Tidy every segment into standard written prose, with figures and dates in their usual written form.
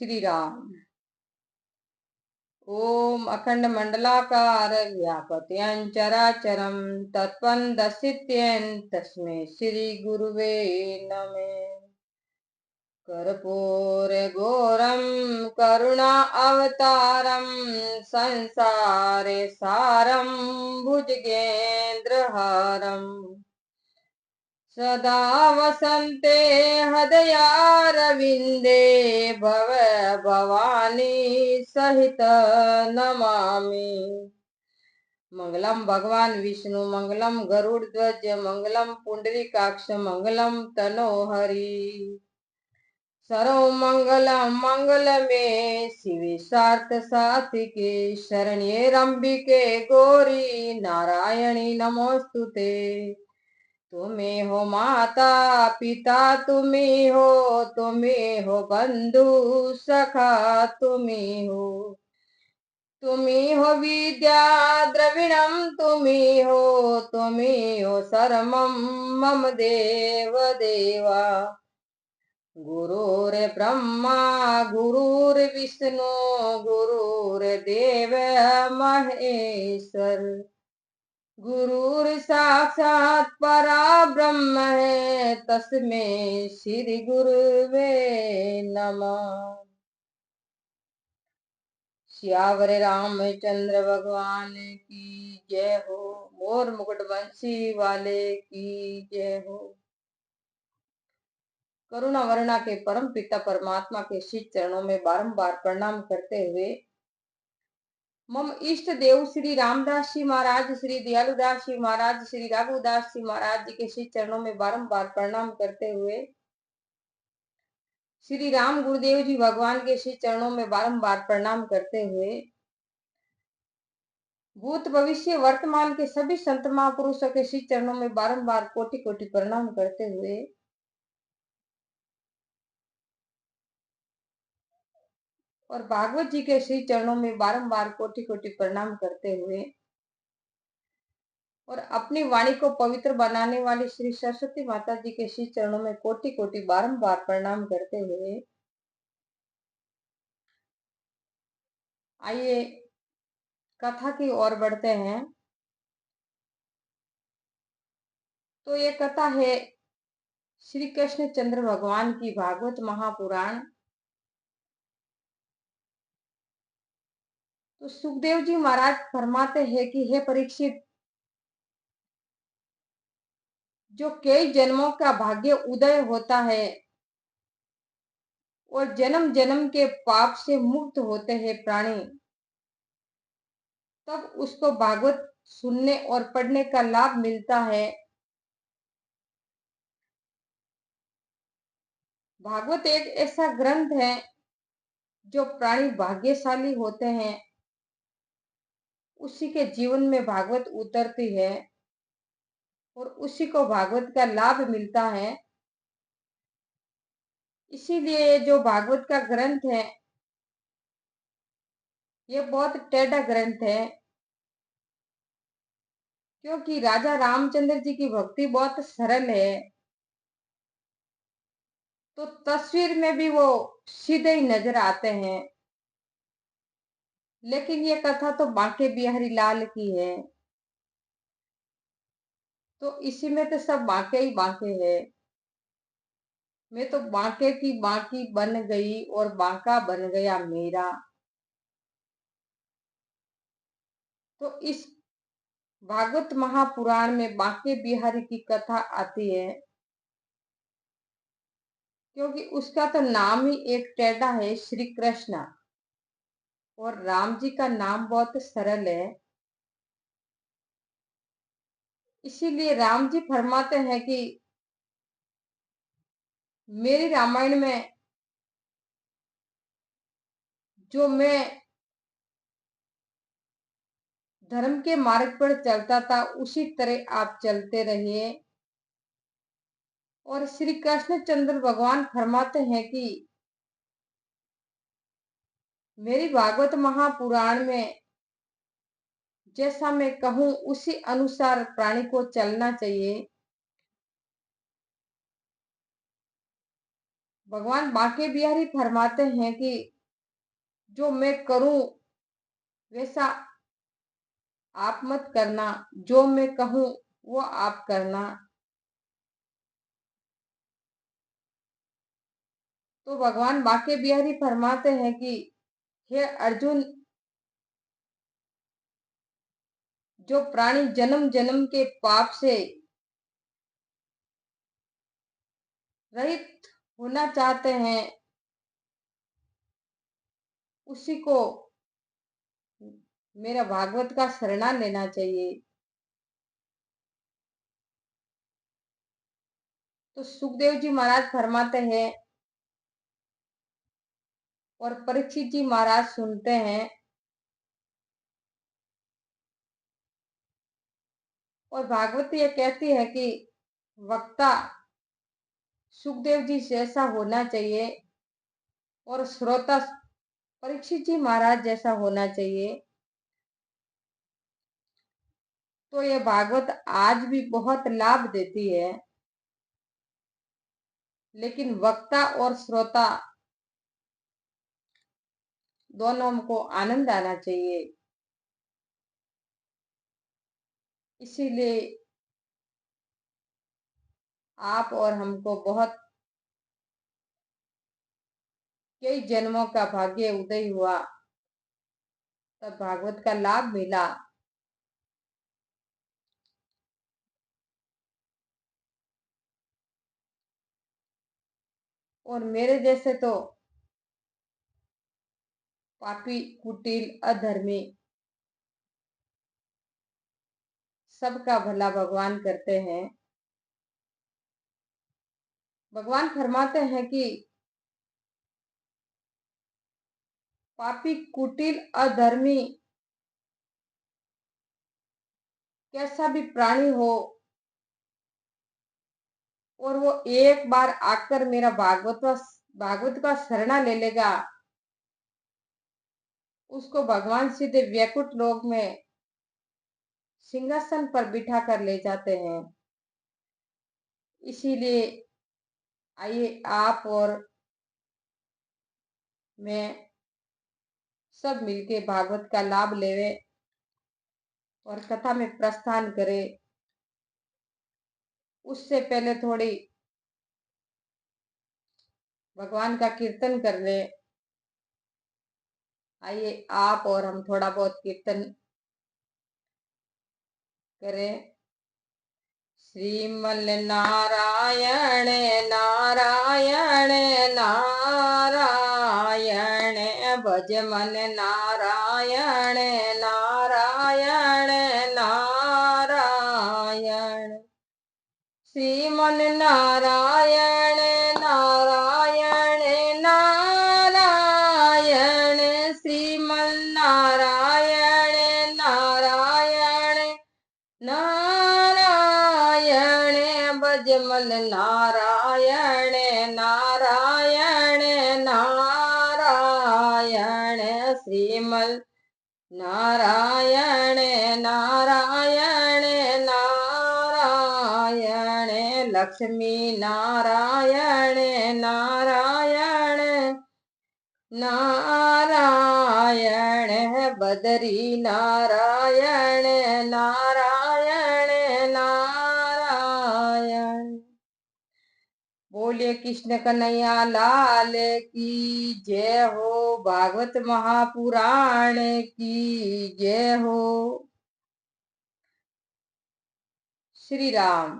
श्री राम। ओम अखंड मंडलाकार व्यापत्यं चराचरं तत्त्वं दर्शित्यं तस्मै श्री गुरुवे नमः। कर्पूरगौरं करुणा अवतारं संसारे सारं भुजगेन्द्रहारम् सदा वसन्ते हृदयारविन्दे भव भवानी सहित नमामि। मंगलम भगवान विष्णु मंगलम गरुड़ ध्वज मंगलम पुंडरीकाक्ष मंगलम तनोहरि। सर्व मंगलम मंगल में शिवे सार्थ सात्विके शरण्ये रंबिके गौरी नारायणी नमोस्तुते। तुम्हें हो माता पिता तुम्हें हो बंधु सखा तुम्हें हो विद्या द्रविणम तुम्हें हो शरमम मम देव देवा। गुरुर्ब्रह्मा गुरुर्विष्णु गुरुर्देव महेश्वर गुरुर साक्षात परब्रह्म है तस्मै श्री गुरुवे नमः। सियावर रामचंद्र भगवान की जय हो। मोर मुकुट बंसी वाले की जय हो। करुणा वरुणा के परम पिता परमात्मा के शीश चरणों में बारंबार प्रणाम करते हुए मम इष्ट देव श्री रामदास जी महाराज, श्री दयालुदास जी महाराज, श्री राघुदास जी महाराज जी के श्री चरणों में बारंबार प्रणाम करते हुए श्री राम गुरुदेव जी भगवान के श्री चरणों में बारंबार प्रणाम करते हुए भूत भविष्य वर्तमान के सभी संत महापुरुषों के श्री चरणों में बारंबार कोटि कोटि प्रणाम करते हुए और भागवत जी के श्री चरणों में बारंबार कोटि कोटि प्रणाम करते हुए और अपनी वाणी को पवित्र बनाने वाली श्री सरस्वती माता जी के श्री चरणों में कोटि कोटि बारंबार प्रणाम करते हुए आइए कथा की ओर बढ़ते हैं। तो ये कथा है श्री कृष्ण चंद्र भगवान की भागवत महापुराण। तो सुखदेव जी महाराज फरमाते हैं कि हे परीक्षित, जो कई जन्मों का भाग्य उदय होता है और जन्म जन्म के पाप से मुक्त होते हैं प्राणी, तब उसको भागवत सुनने और पढ़ने का लाभ मिलता है। भागवत एक ऐसा ग्रंथ है जो प्राणी भाग्यशाली होते हैं उसी के जीवन में भागवत उतरती है और उसी को भागवत का लाभ मिलता है। इसीलिए जो भागवत का ग्रंथ है ये बहुत टेढ़ा ग्रंथ है, क्योंकि राजा रामचंद्र जी की भक्ति बहुत सरल है। तो तस्वीर में भी वो सीधे ही नजर आते हैं, लेकिन ये कथा तो बांके बिहारी लाल की है, तो इसी में तो सब बांके ही बांके है। मैं तो बांके की बांकी बन गई और बांका बन गया मेरा। तो इस भागवत महापुराण में बांके बिहारी की कथा आती है, क्योंकि उसका तो नाम ही एक टेढ़ा है, श्री कृष्ण, और राम जी का नाम बहुत सरल है। इसीलिए राम जी फरमाते हैं कि मेरी रामायण में जो मैं धर्म के मार्ग पर चलता था उसी तरह आप चलते रहिए। और श्री कृष्ण चंद्र भगवान फरमाते हैं कि मेरी भागवत महापुराण में जैसा मैं कहूं उसी अनुसार प्राणी को चलना चाहिए। भगवान बांके बिहारी फरमाते हैं कि जो मैं करूं वैसा आप मत करना, जो मैं कहूं वो आप करना। तो भगवान बांके बिहारी फरमाते हैं कि हे अर्जुन, जो प्राणी जन्म जन्म के पाप से रहित होना चाहते हैं उसी को मेरा भागवत का शरणा लेना चाहिए। तो सुखदेव जी महाराज फरमाते हैं और परीक्षित जी महाराज सुनते हैं और भागवत ये कहती है कि वक्ता सुखदेव जी जैसा होना चाहिए और श्रोता परीक्षित जी महाराज जैसा होना चाहिए। तो ये भागवत आज भी बहुत लाभ देती है, लेकिन वक्ता और श्रोता दोनों को आनंद आना चाहिए। इसीलिए आप और हमको बहुत कई जन्मों का भाग्य उदय हुआ, तब भागवत का लाभ मिला। और मेरे जैसे तो पापी, कुटिल, अधर्मी सबका भला भगवान करते हैं। भगवान फरमाते हैं कि पापी, कुटिल, अधर्मी कैसा भी प्राणी हो और वो एक बार आकर मेरा भागवत का शरणा ले लेगा, उसको भगवान सीधे वैकुंठ लोक में सिंहासन पर बिठा कर ले जाते हैं। इसीलिए आइए आप और मैं सब मिलके भागवत का लाभ लेवे और कथा में प्रस्थान करें। उससे पहले थोड़ी भगवान का कीर्तन कर ले। आइए आप और हम थोड़ा बहुत कीर्तन करें। श्रीमल नारायण नारायण नारायण, भज मन नारायण नारायण नारायण। श्रीमन नारायण नारायण नारायण, श्रीमन नारायण नारायण नारायण, भजमल नारायण नारायण नारायण। श्रीमल नारायण नारायण नारायण, लक्ष्मी नारायण नारायण नारायण, बदरी नारायण नारायण नारायण। बोलिए कृष्ण कन्हैया लाल की जय हो, भागवत महापुराण की जय हो। श्री राम।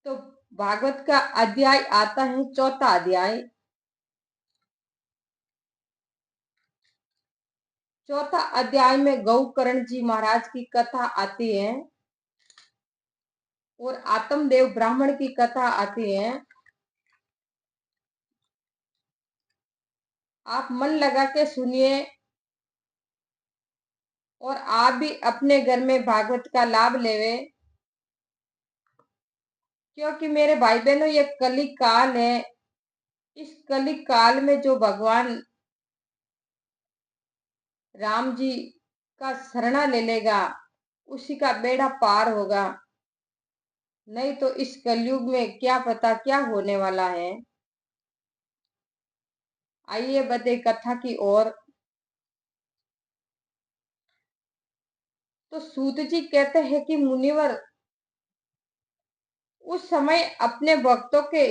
तो भागवत का अध्याय आता है चौथा अध्याय। चौथा अध्याय में गौकर्ण जी महाराज की कथा आती है और आत्मदेव ब्राह्मण की कथा आती है। आप मन लगा के सुनिए और आप भी अपने घर में भागवत का लाभ लेवे, क्योंकि मेरे भाई बहनों ये कली काल है। इस कली काल में जो भगवान राम जी का शरणा ले लेगा उसी का बेड़ा पार होगा। नहीं तो इस कलयुग में क्या पता क्या होने वाला है। आइए बढ़े कथा की ओर। तो सूत जी कहते हैं कि मुनिवर, उस समय अपने भक्तों के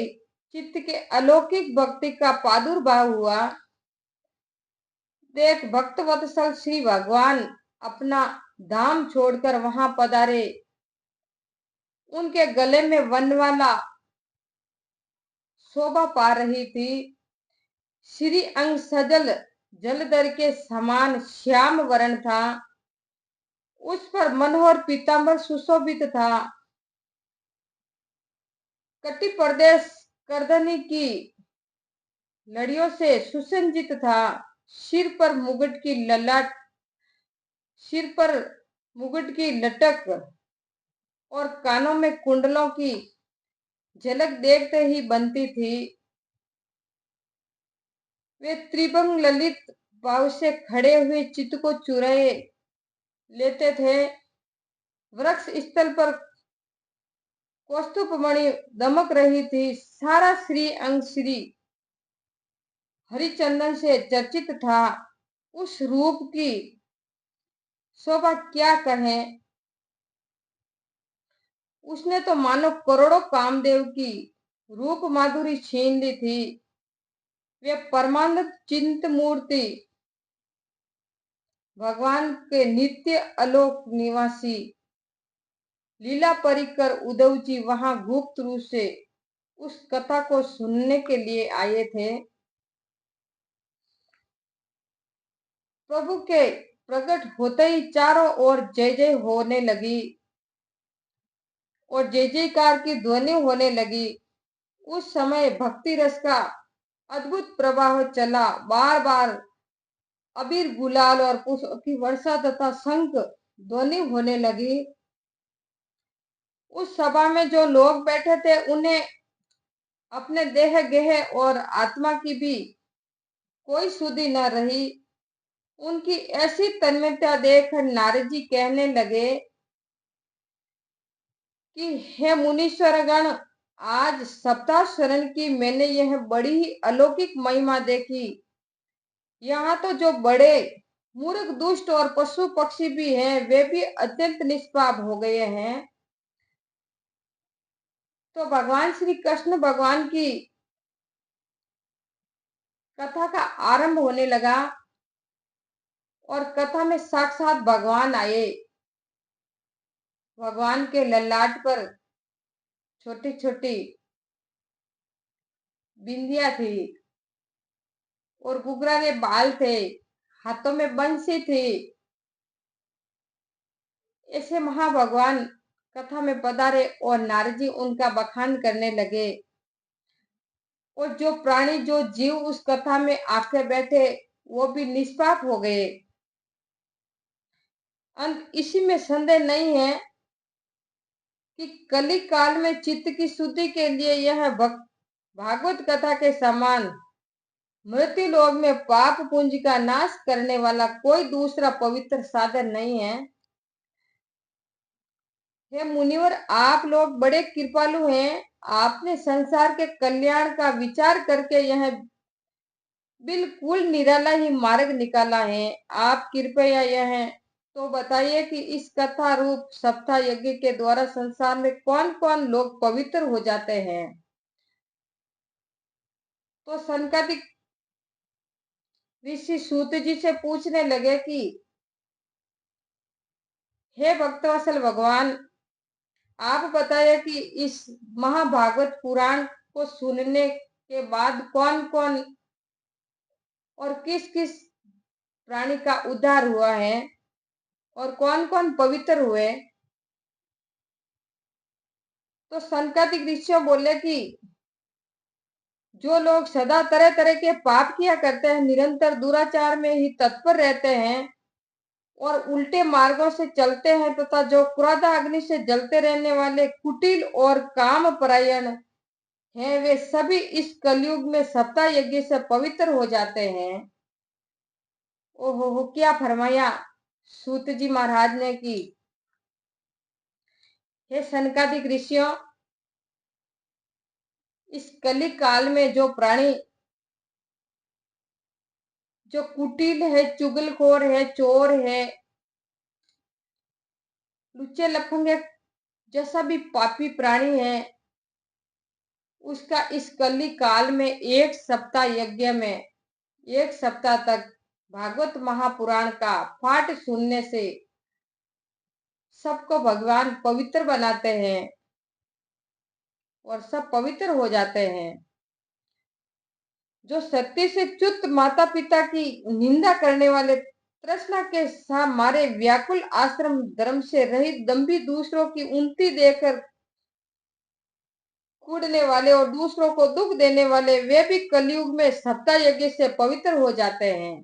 चित्त के अलौकिक भक्ति का प्रादुर्भाव हुआ। देख, भक्त वत्सल श्री भगवान अपना धाम छोड़कर वहां पधारे। उनके गले में वनमाला शोभा पा रही थी। श्री अंग सजल जलधर के समान श्याम वर्ण था। उस पर मनोहर पीतांबर सुशोभित था। कटी प्रदेश करधनी की लड़ियों से सुसज्जित था। सिर पर मुकुट की ललाट, सिर पर मुकुट की लटक और कानों में कुंडलों की झलक देखते ही बनती थी। वे त्रिभंग ललित भाव से खड़े हुए चित्त को चुराए लेते थे। वृक्ष स्थल पर कौस्तुभ मणि दमक रही थी। सारा श्री अंग श्री हरिचंदन से चर्चित था। उस रूप की शोभा क्या कहें। उसने तो मानो करोड़ों कामदेव की रूप माधुरी छीन ली थी। वे परमानंद चिंत मूर्ति भगवान के नित्य अलोक निवासी लीला परिकर उद्धव जी वहां गुप्त रूप से उस कथा को सुनने के लिए आए थे। प्रभु के प्रकट होते ही चारों ओर जय जय होने लगी और जय जयकार की ध्वनि होने लगी। उस समय भक्ति रस का अद्भुत प्रवाह चला। बार बार अबीर गुलाल और पुष्पों की वर्षा तथा शंख ध्वनि होने लगी। उस सभा में जो लोग बैठे थे उन्हें अपने देह गेह और आत्मा की भी कोई सुधि न रही। उनकी ऐसी तन्मयता देख नारद जी कहने लगे कि हे मुनीश्वर गण, आज सप्ताह शरण की मैंने यह बड़ी ही अलौकिक महिमा देखी। यहाँ तो जो बड़े मूर्ख दुष्ट और पशु पक्षी भी हैं वे भी अत्यंत निष्पाप हो गए हैं। तो भगवान श्री कृष्ण भगवान की कथा का आरंभ होने लगा और कथा में साक्षात भगवान आए। भगवान के ललाट पर छोटी छोटी बिंदिया थी और गुगरारे बाल थे। हाथों में बंसी थी। ऐसे महाभगवान कथा में पधारे और नारद जी उनका बखान करने लगे। और जो प्राणी जो जीव उस कथा में आकर बैठे वो भी निष्पाप हो गए। अंत इसी में संदेह नहीं है कि कली काल में चित्त की शुद्धि के लिए यह भागवत कथा के समान मृत्यु लोक में पाप पुंज का नाश करने वाला कोई दूसरा पवित्र साधन नहीं है। हे मुनिवर, आप लोग बड़े कृपालु हैं। आपने संसार के कल्याण का विचार करके यह बिल्कुल निराला ही मार्ग निकाला है। आप कृपया यह तो बताइए कि इस कथा रूप सप्ताह यज्ञ के द्वारा संसार में कौन कौन लोग पवित्र हो जाते हैं। तो सनकादिक ऋषि सूत जी से पूछने लगे कि हे भक्तवत्सल भगवान, आप बताइए कि इस महाभागवत पुराण को सुनने के बाद कौन कौन और किस किस प्राणी का उद्धार हुआ है और कौन कौन पवित्र हुए। तो सनकादिक ऋषि बोले कि जो लोग सदा तरह तरह के पाप किया करते हैं, निरंतर दुराचार में ही तत्पर रहते हैं और उल्टे मार्गों से चलते हैं तथा जो क्रोधाग्नि से जलते रहने वाले कुटिल और काम परायण हैं, वे सभी इस कलयुग में सप्ताह यज्ञ से पवित्र हो जाते हैं। ओहो हो, क्या फरमाया सूत जी महाराज ने कि हे सनकादिक ऋषियों, इस कली काल में जो प्राणी जो कुटिल है, चुगलखोर है, चोर है, लुच्चे लफंगे जैसा भी पापी प्राणी है, उसका इस कली काल में 1 सप्ताह यज्ञ में 1 सप्ताह तक भागवत महापुराण का पाठ सुनने से सबको भगवान पवित्र बनाते हैं और सब पवित्र हो जाते हैं। जो सत्य से च्युत माता पिता की निंदा करने वाले, तृष्णा के मारे व्याकुल, आश्रम धर्म से रहित, दंभी, दूसरों की उन्नति देकर कूदने वाले और दूसरों को दुख देने वाले, वे भी कलयुग में सप्ताह यज्ञ से पवित्र हो जाते हैं।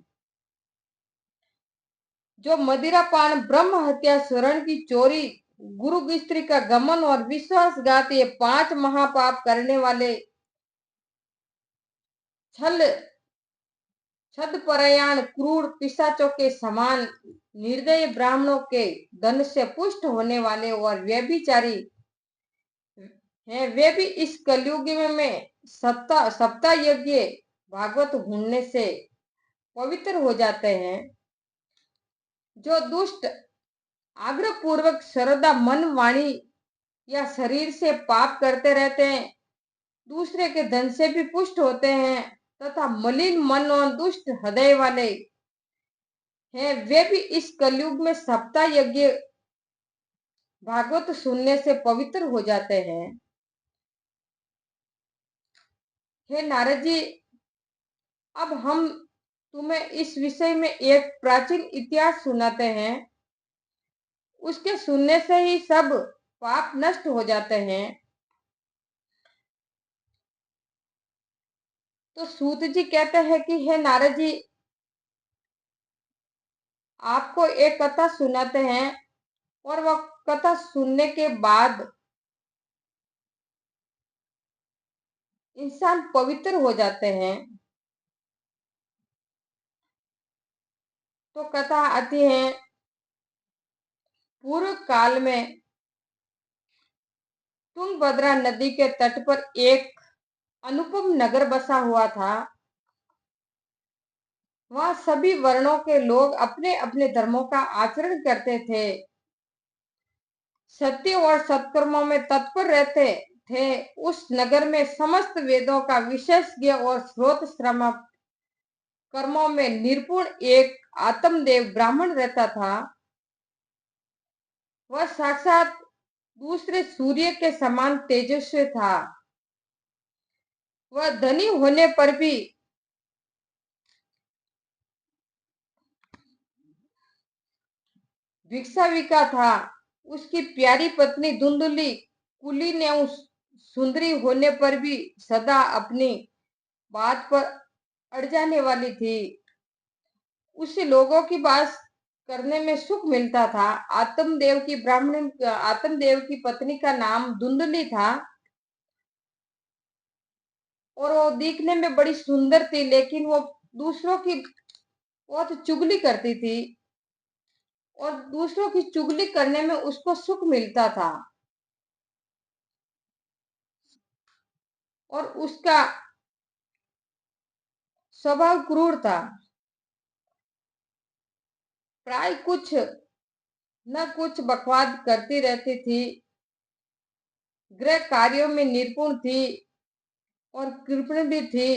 जो मदिरा पान, ब्रह्म हत्या, स्वर्ण की चोरी, गुरु स्त्री का गमन और विश्वासघात, ये 5 महापाप करने वाले, छल छदपरायण, क्रूर पिशाचों के समान, निर्दयी ब्राह्मणों के धन से पुष्ट होने वाले और व्यभिचारी हैं, वे भी इस कलयुग में सप्ताह यज्ञ भागवत सुनने से पवित्र हो जाते हैं। जो दुष्ट आग्रह पूर्वक सर्वदा मन, वाणी या शरीर से पाप करते रहते हैं, दूसरे के धन से भी पुष्ट होते हैं तथा मलिन मन और दुष्ट हृदय वाले हैं, वे भी इस कलयुग में सप्ताह यज्ञ भागवत सुनने से पवित्र हो जाते हैं। हे नारद जी, अब हम तुम्हें इस विषय में एक प्राचीन इतिहास सुनाते हैं। उसके सुनने से ही सब पाप नष्ट हो जाते हैं। तो सूत जी कहते हैं कि हे नारद जी, आपको एक कथा सुनाते हैं और वह कथा सुनने के बाद इंसान पवित्र हो जाते हैं। तो कथा आती है, पूर्व काल में तुंगभद्रा नदी के तट पर एक अनुपम नगर बसा हुआ था। वहां सभी वर्णों के लोग अपने अपने धर्मों का आचरण करते थे, सत्य और सत्कर्मों में तत्पर रहते थे। उस नगर में समस्त वेदों का विशेषज्ञ और स्रोत श्रमक कर्मों में निपुण एक आत्मदेव ब्राह्मण रहता था। वह साक्षात दूसरे सूर्य के समान तेजस्वी था। वह धनी होने पर भी भिक्षाविका था। उसकी प्यारी पत्नी धुंधली, कुलीन एवं सुंदरी होने पर भी सदा अपनी बात पर अड़ जाने वाली थी। उसे लोगों की बात करने में सुख मिलता था। आत्मदेव की पत्नी का नाम धुंधली था और वो दिखने में बड़ी सुंदर थी, लेकिन वो दूसरों की बहुत चुगली करती थी और दूसरों की चुगली करने में उसको सुख मिलता था। और उसका स्वभाव क्रूर था। प्राय कुछ न कुछ बकवाद करती रहती थी। गृह कार्यों में निपुण थी और कृपण भी थी।